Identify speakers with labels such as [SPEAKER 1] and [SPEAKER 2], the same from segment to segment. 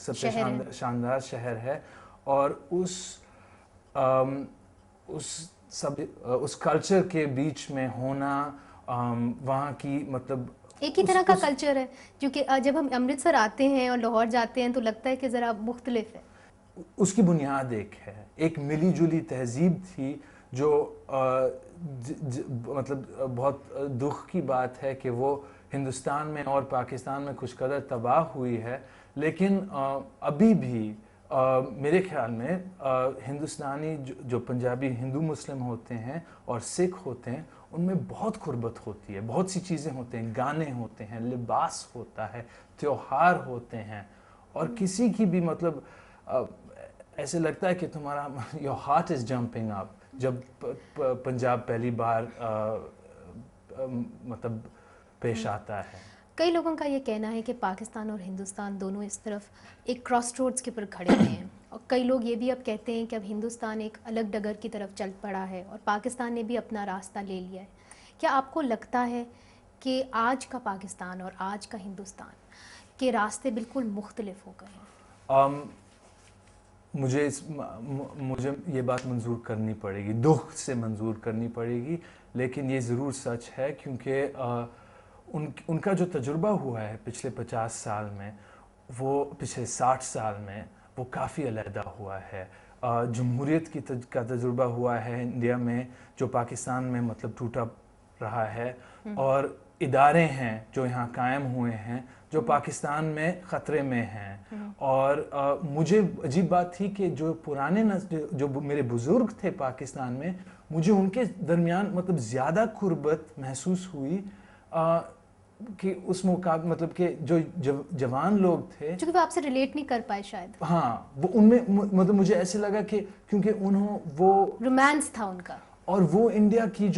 [SPEAKER 1] سب سے شاندار شہر ہے، اور اس کلچر کے بیچ میں ہونا، وہاں کی مطلب
[SPEAKER 2] ایک ہی طرح کا کلچر ہے، جو کہ جب ہم امرتسر آتے ہیں اور لاہور جاتے ہیں تو لگتا ہے کہ ذرا مختلف ہے.
[SPEAKER 1] اس کی بنیاد ایک ملی جلی تہذیب تھی، جو مطلب بہت دکھ کی بات ہے کہ وہ ہندوستان میں اور پاکستان میں کچھ قدر تباہ ہوئی ہے، لیکن ابھی بھی میرے خیال میں ہندوستانی جو پنجابی ہندو مسلم ہوتے ہیں اور سکھ ہوتے ہیں، ان میں بہت قربت ہوتی ہے، بہت سی چیزیں ہوتے ہیں، گانے ہوتے ہیں، لباس ہوتا ہے، تیوہار ہوتے ہیں، اور کسی کی بھی مطلب ایسے لگتا ہے کہ تمہارا your heart is jumping up جب پنجاب پہلی بار مطلب پیش آتا ہے.
[SPEAKER 2] کئی لوگوں کا یہ کہنا ہے کہ پاکستان اور ہندوستان دونوں اس طرف ایک کراس روڈز کے پر کھڑے ہوئے ہیں، اور کئی لوگ یہ بھی اب کہتے ہیں کہ اب ہندوستان ایک الگ ڈگر کی طرف چل پڑا ہے اور پاکستان نے بھی اپنا راستہ لے لیا ہے. کیا آپ کو لگتا ہے کہ آج کا پاکستان اور آج کا ہندوستان کے راستے بالکل مختلف ہو گئے ہیں؟
[SPEAKER 1] مجھے یہ بات منظور کرنی پڑے گی، دکھ سے منظور کرنی پڑے گی، لیکن یہ ضرور سچ ہے، کیونکہ ان کا جو تجربہ ہوا ہے پچھلے 50 سال میں، وہ پچھلے 60 سال میں وہ کافی علیحدہ ہوا ہے. جمہوریت کا تجربہ ہوا ہے انڈیا میں، جو پاکستان میں مطلب ٹوٹا رہا ہے، اور ادارے ہیں جو یہاں قائم ہوئے ہیں جو پاکستان میں خطرے میں ہیں. اور مجھے عجیب بات تھی کہ جو پرانے جو میرے بزرگ تھے پاکستان میں، مجھے ان کے درمیان مطلب زیادہ قربت محسوس ہوئی کہ اس مقابلے مطلب کہ جو جوان لوگ تھے،
[SPEAKER 2] چونکہ وہ آپ سے ریلیٹ نہیں کر پائے شاید.
[SPEAKER 1] ہاں، وہ ان میں مطلب مجھے ایسے لگا کہ کیونکہ وہ
[SPEAKER 2] رومانس تھا ان کا،
[SPEAKER 1] اور وہ انڈیا کی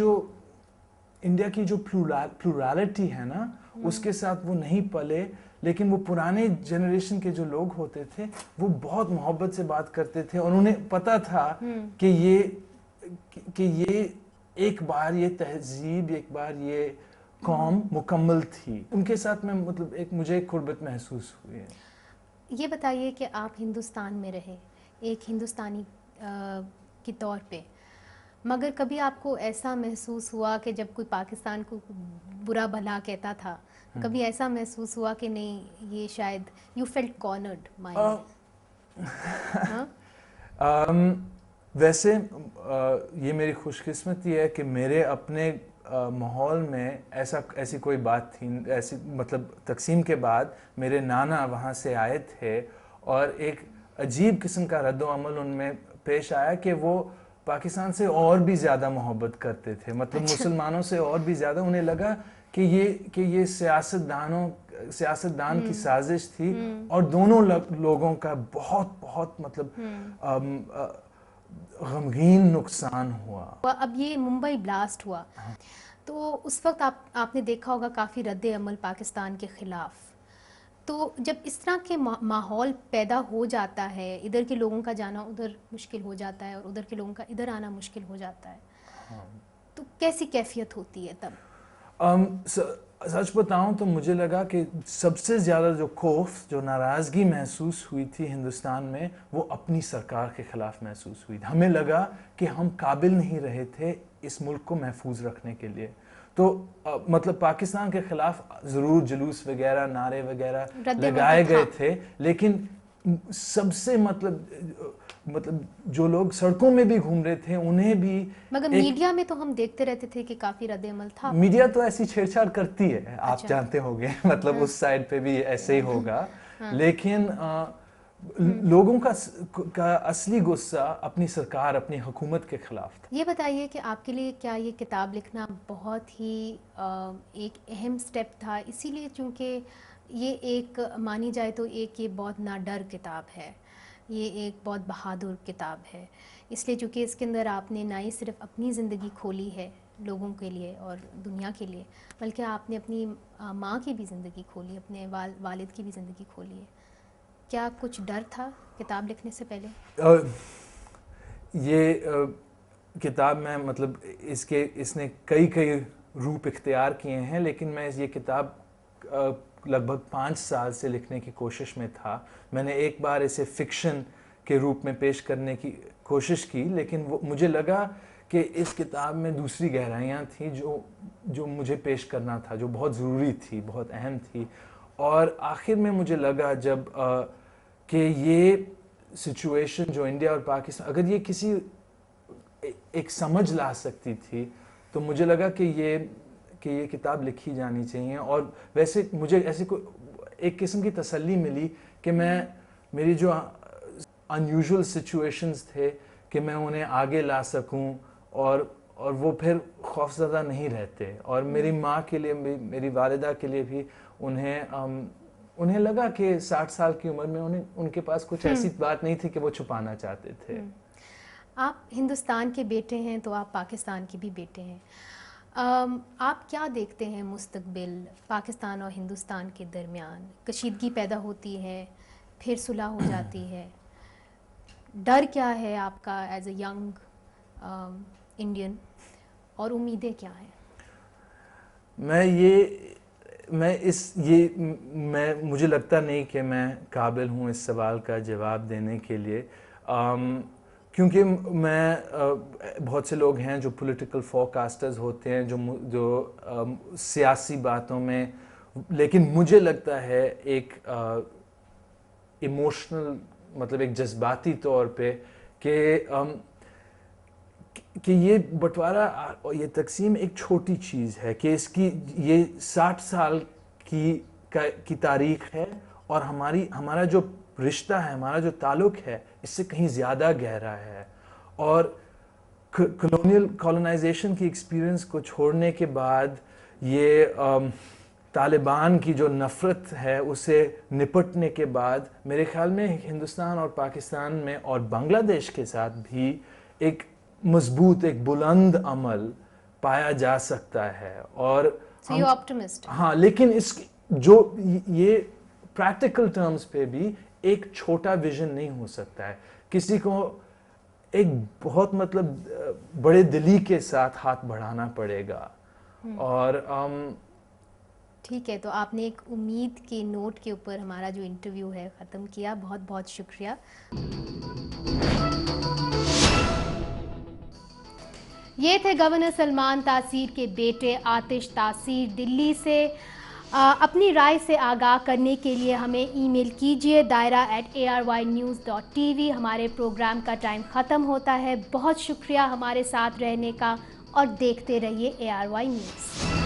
[SPEAKER 1] جو پلورالٹی ہے نا، اس کے ساتھ وہ نہیں پلے. لیکن وہ پرانے جنریشن کے جو لوگ ہوتے تھے وہ بہت محبت سے بات کرتے تھے، اور انہیں پتا تھا کہ یہ ایک بار یہ تہذیب، ایک بار یہ قوم مکمل تھی. ان کے ساتھ میں مطلب مجھے ایک قربت محسوس ہوئی ہے.
[SPEAKER 2] یہ بتائیے کہ آپ ہندوستان میں رہے ایک ہندوستانی کے طور پہ، مگر کبھی آپ کو ایسا محسوس ہوا کہ جب کوئی پاکستان کو برا بھلا کہتا تھا، کبھی ایسا محسوس ہوا کہ نہیں یہ شاید یو فیلٹ کارنرڈ مائنڈ؟
[SPEAKER 1] ویسے یہ میری خوش قسمتی ہے کہ میرے اپنے ماحول میں ایسی کوئی بات تھی. ایسی مطلب تقسیم کے بعد میرے نانا وہاں سے آئے تھے، اور ایک عجیب قسم کا رد و عمل ان میں پیش آیا کہ وہ پاکستان سے اور بھی زیادہ محبت کرتے تھے، مطلب مسلمانوں سے اور بھی زیادہ. انہیں لگا کہ یہ سیاستدان کی سازش تھی، اور دونوں لوگوں کا بہت بہت مطلب غمگین نقصان ہوا.
[SPEAKER 2] اب یہ ممبئی بلاسٹ ہوا تو اس وقت آپ نے دیکھا ہوگا کافی رد عمل پاکستان کے خلاف. تو جب اس طرح کے ماحول پیدا ہو جاتا ہے، ادھر کے لوگوں کا جانا ادھر مشکل ہو جاتا ہے اور ادھر کے لوگوں کا ادھر آنا مشکل ہو جاتا ہے، تو کیسی کیفیت ہوتی ہے تب؟
[SPEAKER 1] سچ بتاؤں تو مجھے لگا کہ سب سے زیادہ جو خوف، جو ناراضگی محسوس ہوئی تھی ہندوستان میں، وہ اپنی سرکار کے خلاف محسوس ہوئی. ہمیں لگا کہ ہم قابل نہیں رہے تھے اس ملک کو محفوظ رکھنے کے لیے. تو مطلب پاکستان کے خلاف ضرور جلوس وغیرہ، نعرے وغیرہ لگائے گئے تھے، لیکن سب سے مطلب جو لوگ سڑکوں میں بھی گھوم رہے تھے انہیں بھی.
[SPEAKER 2] مگر میڈیا میں تو ہم دیکھتے رہتے تھے کہ کافی رد عمل تھا.
[SPEAKER 1] میڈیا تو ایسی چھیڑ چھاڑ کرتی ہے، آپ جانتے ہوں گے، مطلب اس سائڈ پہ بھی ایسے ہی ہوگا. لیکن لوگوں کا اصلی غصہ اپنی سرکار، اپنی حکومت کے خلاف تھا.
[SPEAKER 2] یہ بتائیے کہ آپ کے لیے کیا یہ کتاب لکھنا بہت ہی ایک اہم سٹیپ تھا، اسی لیے چونکہ یہ ایک مانی جائے تو ایک یہ بہت ناڈر کتاب ہے، یہ ایک بہت بہادر کتاب ہے، اس لیے چونکہ اس کے اندر آپ نے نہ ہی صرف اپنی زندگی کھولی ہے لوگوں کے لیے اور دنیا کے لیے، بلکہ آپ نے اپنی ماں کی بھی زندگی کھولی، اپنے والد کی بھی زندگی کھولی ہے. کیا کچھ ڈر تھا کتاب لکھنے سے پہلے؟
[SPEAKER 1] یہ کتاب میں مطلب اس نے کئی روپ اختیار کیے ہیں، لیکن میں یہ کتاب لگ بھگ 5 سال سے لکھنے کی کوشش میں تھا. میں نے ایک بار اسے فکشن کے روپ میں پیش کرنے کی کوشش کی, لیکن وہ مجھے لگا کہ اس کتاب میں دوسری گہرائیاں تھیں جو مجھے پیش کرنا تھا, جو بہت ضروری تھی, بہت اہم تھی. اور آخر میں مجھے لگا جب کہ یہ سچویشن جو انڈیا اور پاکستان, اگر یہ کسی ایک سمجھ لا سکتی تھی, تو مجھے لگا کہ یہ کتاب لکھی جانی چاہیے. اور ویسے مجھے ایسی ایک قسم کی تسلی ملی کہ میری جو انیوژل سچویشنز تھے کہ میں انہیں آگے لا سکوں, اور وہ پھر خوفزدہ نہیں رہتے. اور میری ماں کے لیے, میری والدہ کے لیے بھی انہیں لگا کہ 60 سال کی عمر میں ان کے پاس کچھ ایسی بات نہیں تھی کہ وہ چھپانا چاہتے تھے.
[SPEAKER 2] آپ ہندوستان کے بیٹے ہیں تو آپ پاکستان کے بھی بیٹے ہیں. آپ کیا دیکھتے ہیں مستقبل پاکستان اور ہندوستان کے درمیان؟ کشیدگی پیدا ہوتی ہے, پھر صلح ہو جاتی ہے. ڈر کیا ہے آپ کا ایز اے ینگ انڈین, اور امیدیں کیا ہیں؟
[SPEAKER 1] مجھے لگتا نہیں کہ میں قابل ہوں اس سوال کا جواب دینے کے لیے, کیونکہ بہت سے لوگ ہیں جو پولیٹیکل فورکاسٹرز ہوتے ہیں جو سیاسی باتوں میں, لیکن مجھے لگتا ہے ایک ایموشنل, مطلب ایک جذباتی طور پہ کہ یہ بٹوارا اور یہ تقسیم ایک چھوٹی چیز ہے, کہ اس کی یہ 60 سال کی تاریخ ہے, اور ہمارا جو رشتہ ہے, ہمارا جو تعلق ہے, اس سے کہیں زیادہ گہرا ہے. اور کالونائزیشن کی ایکسپیرئنس کو چھوڑنے کے بعد یہ طالبان کی جو نفرت ہے اسے نپٹنے کے بعد میرے خیال میں ہندوستان اور پاکستان میں اور بنگلہ دیش کے ساتھ بھی ایک مضبوط, ایک بلند عمل پایا جا سکتا ہے. اور ہاں, لیکن یہ پریکٹیکل ٹرمز پہ بھی ایک چھوٹا ویژن نہیں ہو سکتا ہے. کسی کو ایک بہت بڑے دلی کے ساتھ ہاتھ بڑھانا پڑے گا. اور
[SPEAKER 2] ٹھیک ہے, تو آپ نے ایک امید کے نوٹ کے اوپر ہمارا جو انٹرویو ہے ختم کیا. بہت بہت شکریہ. یہ تھے گورنر سلمان تاثیر کے بیٹے آتش تاثیر دلی سے. اپنی رائے سے آگاہ کرنے کے لیے ہمیں ای میل کیجیے daira@arYnews.tv. ہمارے پروگرام کا ٹائم ختم ہوتا ہے. بہت شکریہ ہمارے ساتھ رہنے کا, اور دیکھتے رہیے ARY نیوز.